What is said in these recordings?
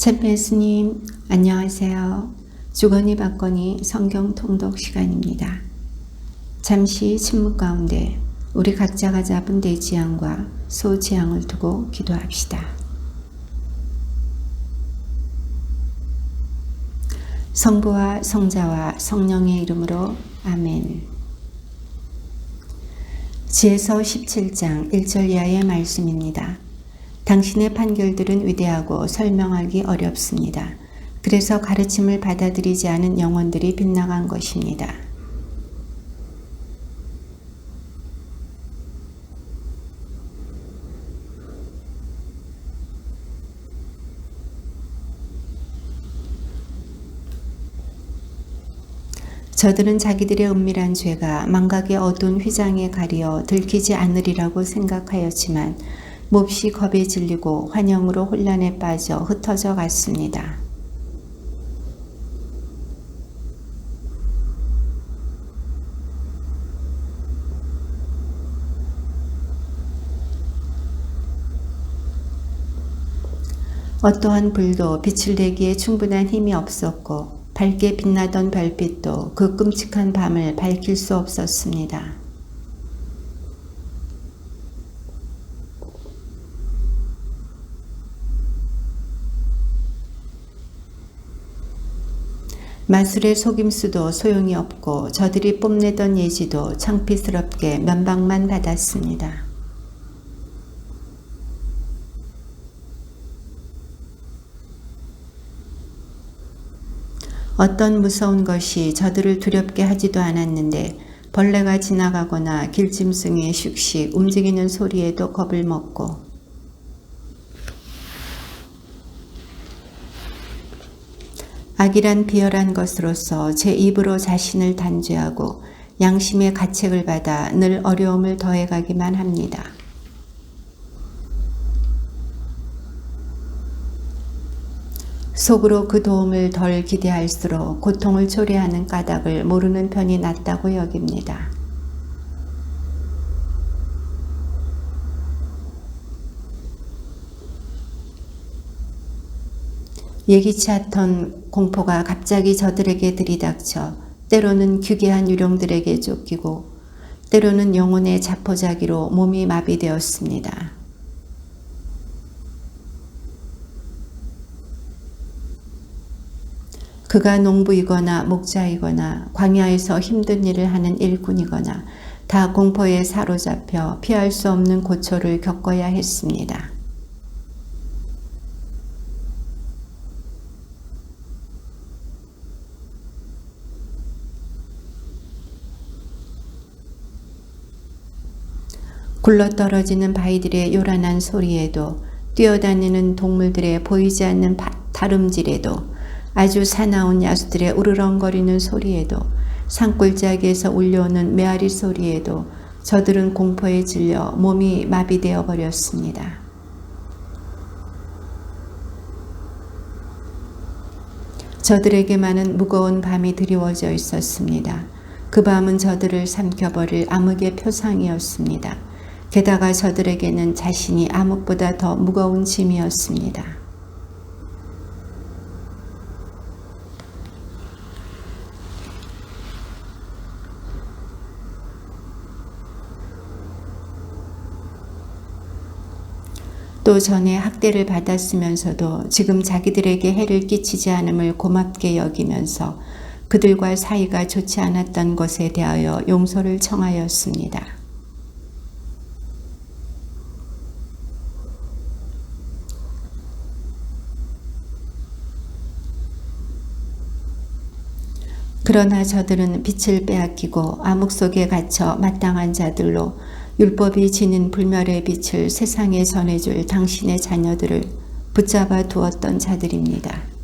챔피언스님 안녕하세요. 주거니 받거니 성경 통독 시간입니다. 잠시 침묵 가운데 우리 각자가 잡은 대지향과 소지향을 두고 기도합시다. 성부와 성자와 성령의 이름으로 아멘. 지혜서 17장 1절 이하의 말씀입니다. 당신의 판결들은 위대하고 설명하기 어렵습니다. 그래서 가르침을 받아들이지 않은 영혼들이 빗나간 것입니다. 저들은 자기들의 은밀한 죄가 망각의 어두운 휘장에 가리어 들키지 않으리라고 생각하였지만 몹시 겁에 질리고 환영으로 혼란에 빠져 흩어져 갔습니다. 어떠한 불도 빛을 내기에 충분한 힘이 없었고 밝게 빛나던 별빛도 그 끔찍한 밤을 밝힐 수 없었습니다. 마술의 속임수도 소용이 없고 저들이 뽐내던 예지도 창피스럽게 면박만 받았습니다. 어떤 무서운 것이 저들을 두렵게 하지도 않았는데 벌레가 지나가거나 길짐승이 슉슉 움직이는 소리에도 겁을 먹고 악이란 비열한 것으로서 제 입으로 자신을 단죄하고 양심의 가책을 받아 늘 어려움을 더해가기만 합니다. 속으로 그 도움을 덜 기대할수록 고통을 초래하는 까닭을 모르는 편이 낫다고 여깁니다. 예기치 않던 공포가 갑자기 저들에게 들이닥쳐 때로는 기괴한 유령들에게 쫓기고 때로는 영혼의 자포자기로 몸이 마비되었습니다. 그가 농부이거나 목자이거나 광야에서 힘든 일을 하는 일꾼이거나 다 공포에 사로잡혀 피할 수 없는 고초를 겪어야 했습니다. 굴러떨어지는 바위들의 요란한 소리에도 뛰어다니는 동물들의 보이지 않는 다름질에도 아주 사나운 야수들의 우르렁거리는 소리에도 산골짜기에서 울려오는 메아리 소리에도 저들은 공포에 질려 몸이 마비되어 버렸습니다. 저들에게만은 무거운 밤이 드리워져 있었습니다. 그 밤은 저들을 삼켜버릴 암흑의 표상이었습니다. 게다가 저들에게는 자신이 암흑보다 더 무거운 짐이었습니다. 또 전에 학대를 받았으면서도 지금 자기들에게 해를 끼치지 않음을 고맙게 여기면서 그들과 사이가 좋지 않았던 것에 대하여 용서를 청하였습니다. 그러나 저들은 빛을 빼앗기고 암흑 속에 갇혀 마땅한 자들로 율법이 지닌 불멸의 빛을 세상에 전해줄 당신의 자녀들을 붙잡아 두었던 자들입니다.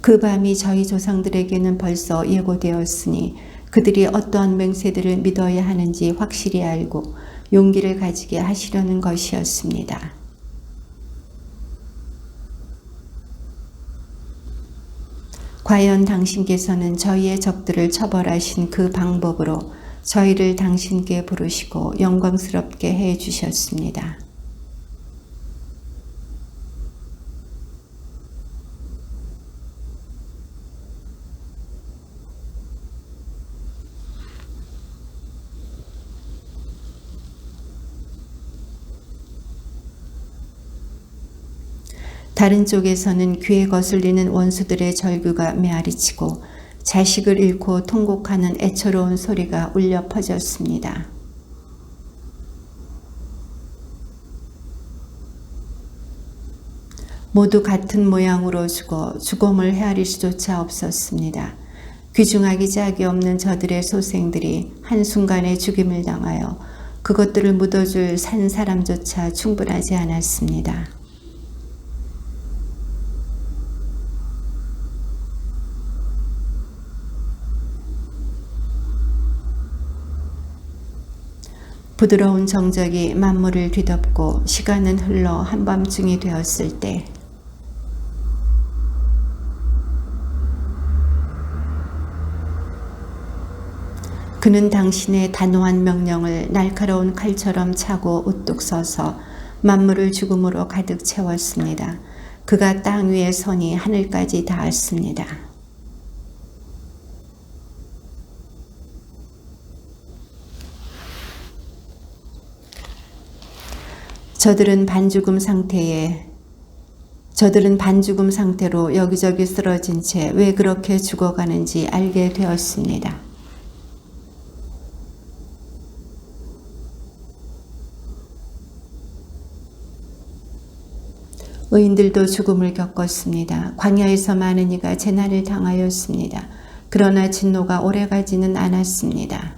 그 밤이 저희 조상들에게는 벌써 예고되었으니 그들이 어떠한 맹세들을 믿어야 하는지 확실히 알고 용기를 가지게 하시려는 것이었습니다. 과연 당신께서는 저희의 적들을 처벌하신 그 방법으로 저희를 당신께 부르시고 영광스럽게 해 주셨습니다. 다른 쪽에서는 귀에 거슬리는 원수들의 절규가 메아리치고 자식을 잃고 통곡하는 애처로운 소리가 울려 퍼졌습니다. 모두 같은 모양으로 죽어 죽음을 헤아릴 수조차 없었습니다. 귀중하기 짝이 없는 저들의 소생들이 한순간에 죽임을 당하여 그것들을 묻어줄 산 사람조차 충분하지 않았습니다. 부드러운 정적이 만물을 뒤덮고 시간은 흘러 한밤중이 되었을 때 그는 당신의 단호한 명령을 날카로운 칼처럼 차고 우뚝 서서 만물을 죽음으로 가득 채웠습니다. 그가 땅 위에 서니 하늘까지 닿았습니다. 저들은 반죽음 상태로 여기저기 쓰러진 채 왜 그렇게 죽어가는지 알게 되었습니다. 의인들도 죽음을 겪었습니다. 광야에서 많은 이가 재난을 당하였습니다. 그러나 진노가 오래가지는 않았습니다.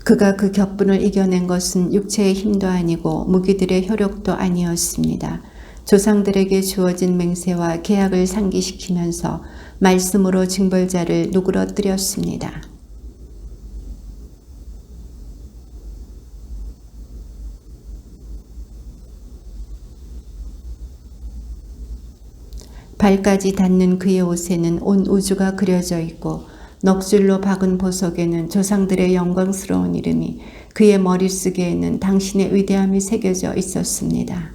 그가 그 격분을 이겨낸 것은 육체의 힘도 아니고 무기들의 효력도 아니었습니다. 조상들에게 주어진 맹세와 계약을 상기시키면서 말씀으로 징벌자를 누그러뜨렸습니다. 발까지 닿는 그의 옷에는 온 우주가 그려져 있고 넋줄로 박은 보석에는 조상들의 영광스러운 이름이, 그의 머릿속에는 당신의 위대함이 새겨져 있었습니다.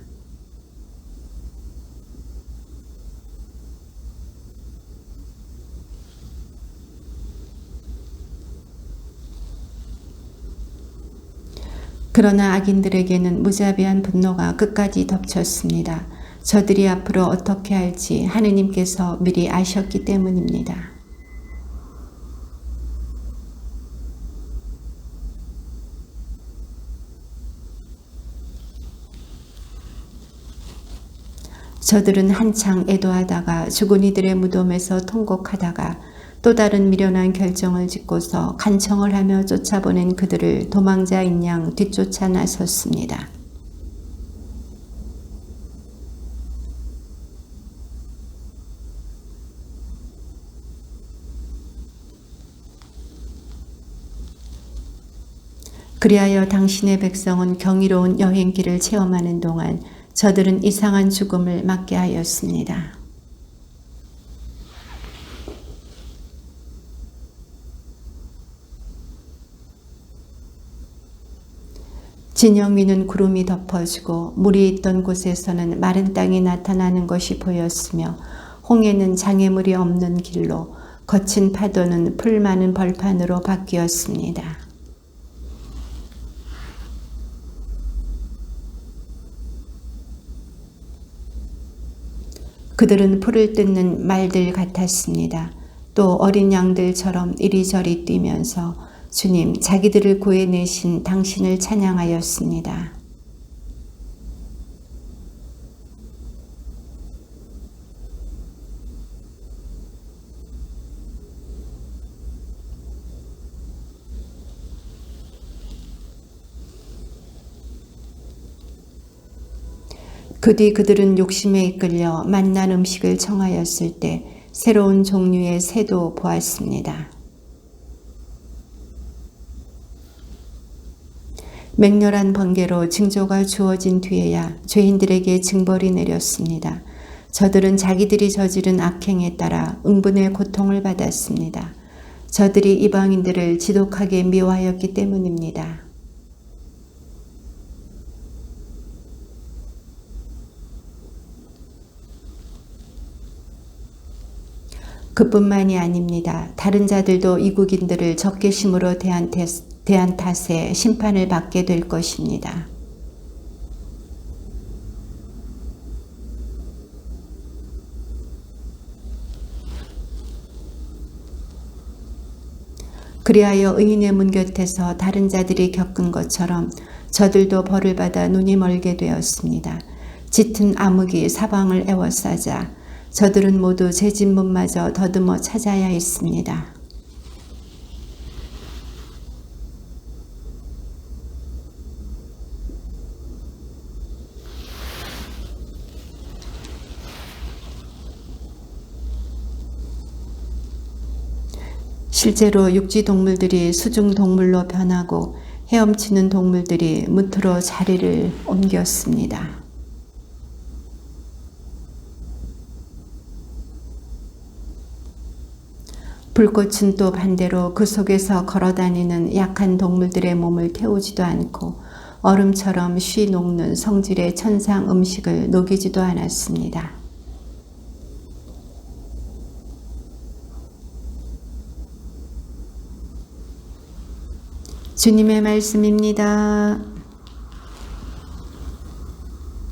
그러나 악인들에게는 무자비한 분노가 끝까지 덮쳤습니다. 저들이 앞으로 어떻게 할지 하느님께서 미리 아셨기 때문입니다. 저들은 한창 애도하다가 죽은 이들의 무덤에서 통곡하다가 또 다른 미련한 결정을 짓고서 간청을 하며 쫓아보낸 그들을 도망자인 양 뒤쫓아 나섰습니다. 그리하여 당신의 백성은 경이로운 여행길을 체험하는 동안 저들은 이상한 죽음을 맞게 하였습니다. 진영 위는 구름이 덮어지고 물이 있던 곳에서는 마른 땅이 나타나는 것이 보였으며 홍해는 장애물이 없는 길로, 거친 파도는 풀 많은 벌판으로 바뀌었습니다. 그들은 풀을 뜯는 말들 같았습니다. 또 어린 양들처럼 이리저리 뛰면서 주님, 자기들을 구해내신 당신을 찬양하였습니다. 그 뒤 그들은 욕심에 이끌려 맛난 음식을 청하였을 때 새로운 종류의 새도 보았습니다. 맹렬한 번개로 징조가 주어진 뒤에야 죄인들에게 징벌이 내렸습니다. 저들은 자기들이 저지른 악행에 따라 응분의 고통을 받았습니다. 저들이 이방인들을 지독하게 미워하였기 때문입니다. 그뿐만이 아닙니다. 다른 자들도 이국인들을 적개심으로 대한 탓에 심판을 받게 될 것입니다. 그리하여 의인의 문 곁에서 다른 자들이 겪은 것처럼 저들도 벌을 받아 눈이 멀게 되었습니다. 짙은 암흑이 사방을 에워싸자 저들은 모두 제 집문마저 더듬어 찾아야 했습니다. 실제로 육지 동물들이 수중 동물로 변하고 헤엄치는 동물들이 무트로 자리를 옮겼습니다. 불꽃은 또 반대로 그 속에서 걸어다니는 약한 동물들의 몸을 태우지도 않고 얼음처럼 쉬 녹는 성질의 천상 음식을 녹이지도 않았습니다. 주님의 말씀입니다.